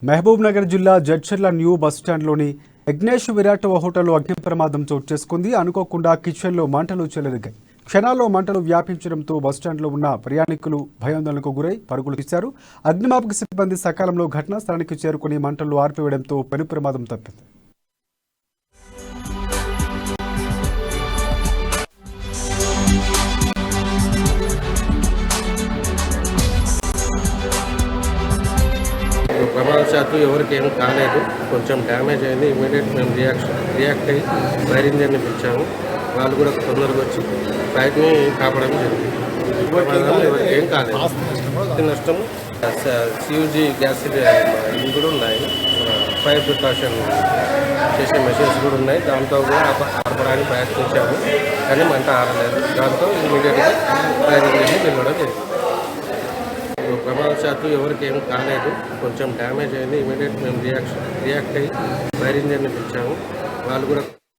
మహబూబ్ నగర్ జిల్లా జడ్చర్ల న్యూ బస్టాండ్లోని యజ్ఞేష్ విరాట్ హోటల్లో అగ్ని ప్రమాదం చోటు చేసుకుంది. అనుకోకుండా కిచెన్లో మంటలు చెలరేగాయి. క్షణాల్లో మంటలు వ్యాపించడంతో బస్టాండ్లో ఉన్న ప్రయాణికులు భయాందోళనకు గురై పరుగులు తీశారు. అగ్నిమాపక సిబ్బంది సకాలంలో ఘటనా స్థలానికి చేరుకుని మంటలు ఆర్పివేయడంతో పెను ప్రమాదం తప్పింది. ప్రమాదశాత్తు ఎవరికి ఏం కాలేదు, కొంచెం డ్యామేజ్ అయింది. ఇమీడియట్ మేము రియాక్ట్ అయ్యి ఫైర్ ఇంజన్ని పిలిచాము. వాళ్ళు కూడా తొందరగా వచ్చి ఫైర్ని కాపాడడం జరిగింది. ఎవరికి ఏం కాలేదు. నష్టము సియూజీ గ్యాస్ ఇవి కూడా ఉన్నాయి, ఫైర్ ప్రికాషన్ చేసే మెషిన్స్ కూడా ఉన్నాయి. దాంతో కూడా ఆపడానికి ప్రయత్నించాము, కానీ మంట ఆరలేదు. దాంతో ఇమీడియట్గా ఫైర్ ఇంజన్ని వెళ్ళడం జరిగింది. ప్రమాదశాత్తు ఎవరికి ఏం కాలేదు, కొంచెం డ్యామేజ్ అయింది. ఇమీడియట్ మేము రియాక్ట్ అయ్యి ఫైర్ ఇంజన్ని పిలిచాము. వాళ్ళు కూడా